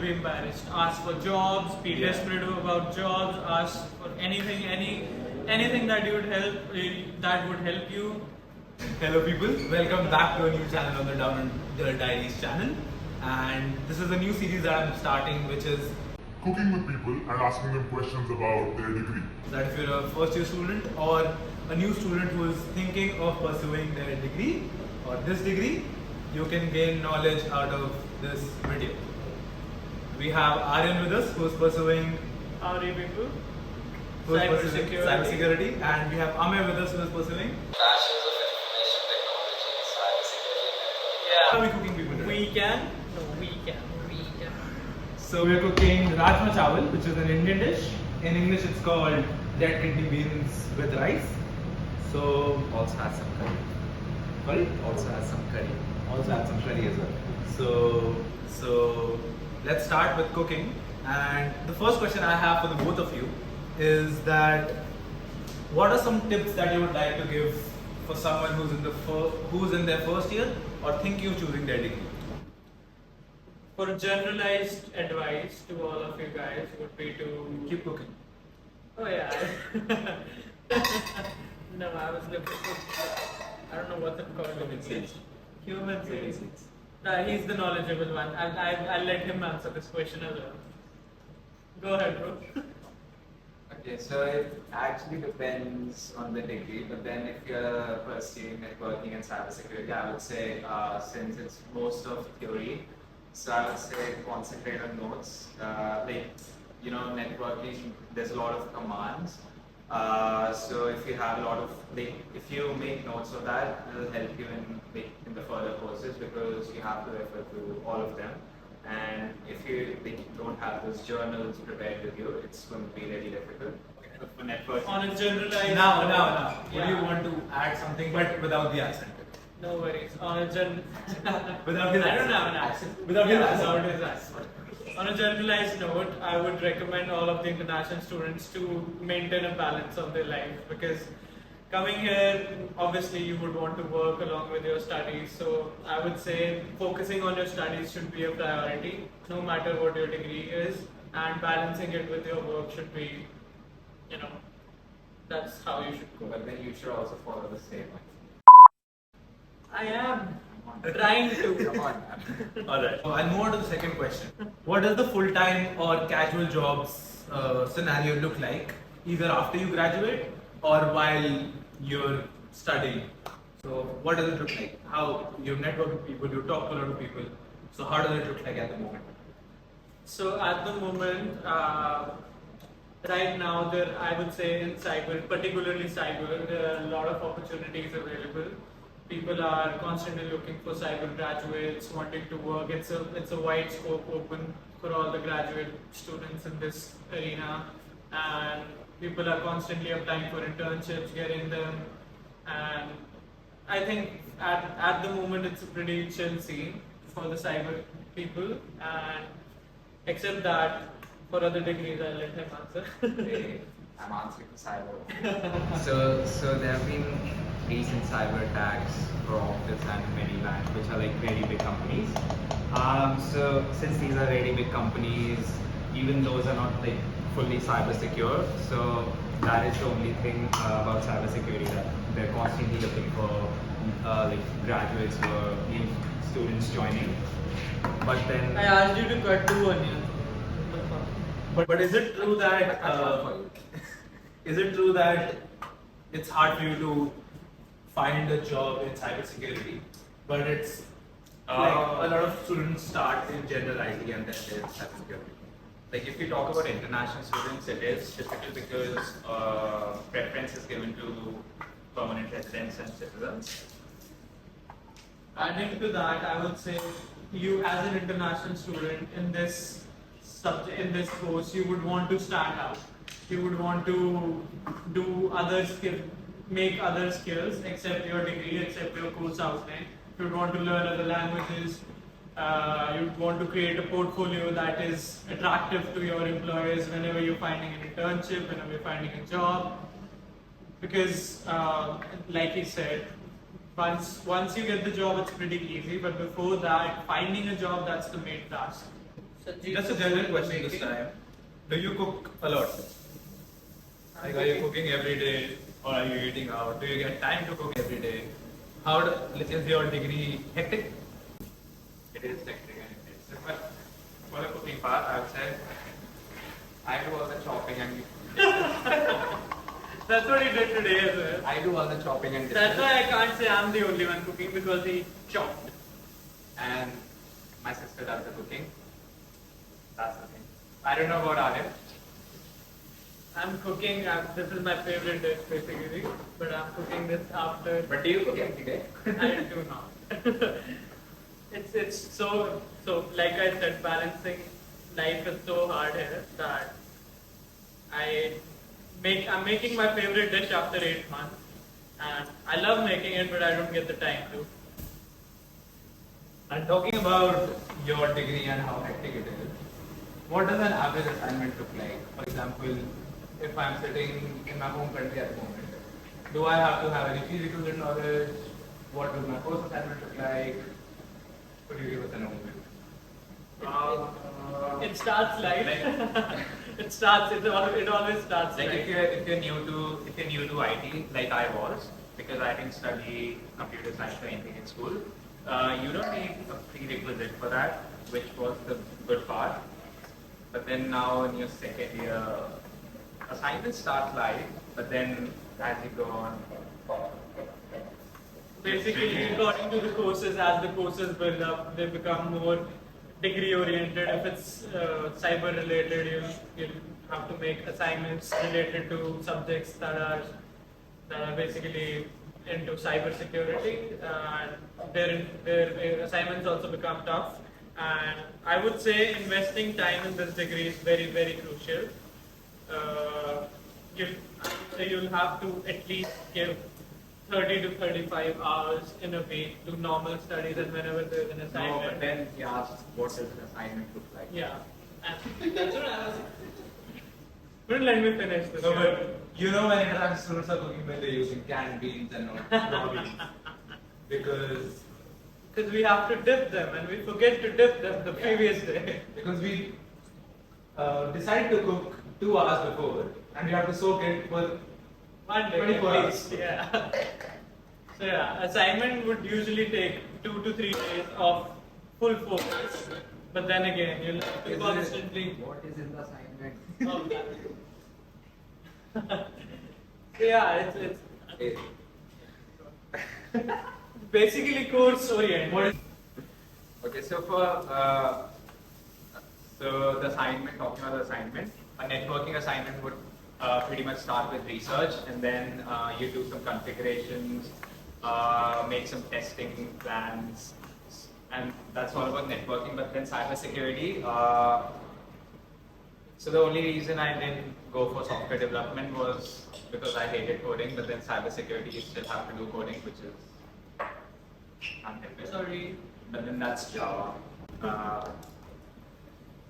be embarrassed. Ask for jobs, be desperate about jobs, ask for anything, anything that would help you. Hello people, welcome back to a new channel on the Down Under Diaries channel. And this is a new series that I'm starting, which is cooking with people and asking them questions about their degree. that if you're a first year student or a new student who is thinking of pursuing their degree or this degree, you can gain knowledge out of this video. We have Aryan with us, who's pursuing cybersecurity, and we have Amay with us, who is pursuing Bachelor of Information Technology, Cybersecurity. How are we cooking people today? We can. So we are cooking rajma chawal, which is an Indian dish. In English, it's called red kidney beans with rice. So Also has some curry. sorry, Also has some curry. also add some curry as well. So let's start with cooking. And the first question I have for the both of you is that what are some tips that you would like to give for someone who's in their first year or thinking of choosing their degree? For generalized advice to all of you guys would be to Keep cooking. Oh yeah. No, I was looking for. I don't know what it's called. Human seeds. He's the knowledgeable one. I'll let him answer this question as well. Go ahead, bro. Okay, so it actually depends on the degree, but then if you're pursuing networking and cybersecurity, I would say since it's most of theory, so I would say concentrate on notes. Networking, there's a lot of commands. So if you have a lot of, if you make notes of that, it will help you in the further courses because you have to refer to all of them. And if you don't have those journals prepared with you, it's going to be really difficult for networking. On a generalized. Now. Yeah. Would you want to add something, but without the accent? No worries. Without his I don't accent. have an accent. Without his accent. Without his accent. On a generalized note, I would recommend all of the international students to maintain a balance of their life because coming here, obviously you would want to work along with your studies. So I would say focusing on your studies should be a priority, no matter what your degree is, and balancing it with your work should be, that's how you should go. But then you should also follow the same. I am trying to. Come on, man. Alright. So I'll move on to the second question. What does the full-time or casual jobs scenario look like, either after you graduate or while you're studying? So what does it look like? How you network with people, you talk to a lot of people. So how does it look like at the moment? So at the moment, right now, I would say in cyber, particularly cyber, there are a lot of opportunities available. People are constantly looking for cyber graduates, wanting to work. It's a wide scope open for all the graduate students in this arena, and people are constantly applying for internships, getting them, and I think at the moment it's a pretty chill scene for the cyber people, and except that for other degrees I'll let him answer. Hey, I'm answering the cyber. So there have been recent cyber attacks for Office and Medibank, which are like very big companies. So since these are really big companies, even those are not like fully cyber secure. So that is the only thing about cybersecurity, that they're constantly looking for graduates or new students joining. But then I asked you to cut 2 onions. But is it true that it's hard for you to find a job in cybersecurity? But it's like a lot of students start in general IT and then there's cybersecurity. like if you talk about international students, it is difficult because preference is given to permanent residents and citizens. Adding to that, I would say you as an international student in this subject, in this course, you would want to stand out. You would want to do other skills, make other skills, except your degree, except your course outline. You would want to learn other languages. You would want to create a portfolio that is attractive to your employers whenever you're finding an internship, whenever you're finding a job. Because, like he said, once you get the job, it's pretty easy. But before that, finding a job, that's the main task. Just a general question this time. Do you cook a lot? Like, are you cooking every day or are you eating out? Do you get time to cook every day? Is your degree hectic? It is hectic and intensive, but for the cooking part, I would say I do all the chopping and That's what he did today as well. I do all the chopping and That's why I can't say I'm the only one cooking because he chopped. and my sister does the cooking. That's the thing. I don't know about Arif. I'm cooking, this is my favorite dish basically, but I'm cooking this after. But do you cook every day? I do not. it's so like I said, balancing life is so hard here that I'm making my favorite dish after 8 months, and I love making it, but I don't get the time to. And talking about your degree and how hectic it is, what does an average assignment look like? For example, if I'm sitting in my home country at the moment, do I have to have any pre-requisite knowledge? What does my course assignment look like? Could you give us an overview? It starts live. It always starts Like live. if you're new to IT, like I was, because I didn't study computer science or anything in school, you don't need a prerequisite for that, which was the good part. But then now in your second year, assignments start live, but then as you go on, Basically, according to the courses, as the courses build up, they become more degree oriented. If it's cyber related, you'll have to make assignments related to subjects that are basically into cybersecurity, and their assignments also become tough. And I would say investing time in this degree is very, very crucial. You'll have to at least give 30 to 35 hours in a week to normal studies, and whenever there's an no, assignment. but then you ask what does an assignment look like? Yeah. And that's what I was. Don't let me finish this. No, but you know when international students are cooking when they're using canned beans and not raw beans. Because we have to dip them, and we forget to dip them the previous day. we decide to cook 2 hours before and we have to soak it for 1 day 24 at hours. least. Yeah. So yeah, assignment would usually take 2 to 3 days of full focus. But then again, you'll have to constantly. What is in the assignment? Oh, so yeah, it's basically course oriented. Okay, so so the assignment, talking about the assignment, a networking assignment would pretty much start with research, and then you do some configurations, make some testing plans, and that's all about networking. But then cybersecurity. So the only reason I didn't go for software development was because I hated coding. But then cybersecurity, you still have to do coding, which is unhappy. Sorry. But then that's Java.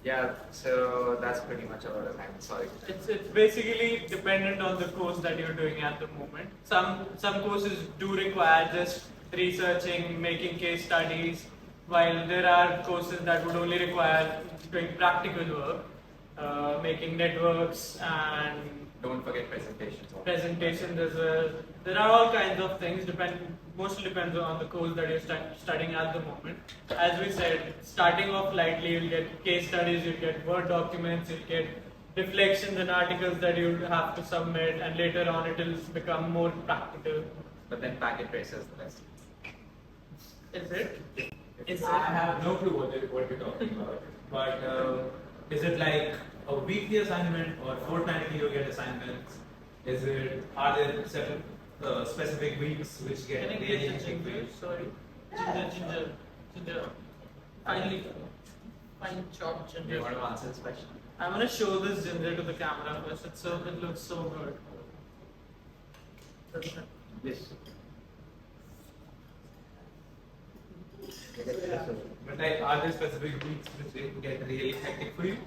Yeah, so that's pretty much about assignment. Sorry. It's basically dependent on the course that you're doing at the moment. Some courses do require just researching, making case studies, while there are courses that would only require doing practical work, making networks and Don't forget presentations. presentation. There are all kinds of things. Mostly depends on the course that you're studying at the moment. As we said, starting off lightly, you'll get case studies, you'll get Word documents, you'll get reflections and articles that you have to submit, and later on it will become more practical. But then packet tracer is the best. Is it? Is I it? have no clue what you're talking about. But is it like a weekly assignment or fortnightly you get assignments? Are there certain specific weeks which get Can I really get hectic for you? Sorry. Ginger. Finally, fine chopped Do you ginger. want to answer this question? I'm gonna show this ginger to the camera first. It looks so good. Yes. But like, are there specific weeks which get really hectic for you?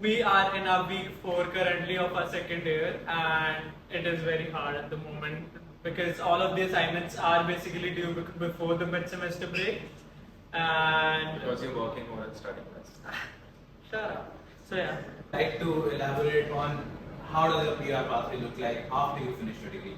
We are in our week 4 currently of our second year, and it is very hard at the moment because all of the assignments are basically due before the mid-semester break. And Because you're working more and studying less. shut up. So yeah. Like to elaborate on how does your PR pathway look like after you finish your degree?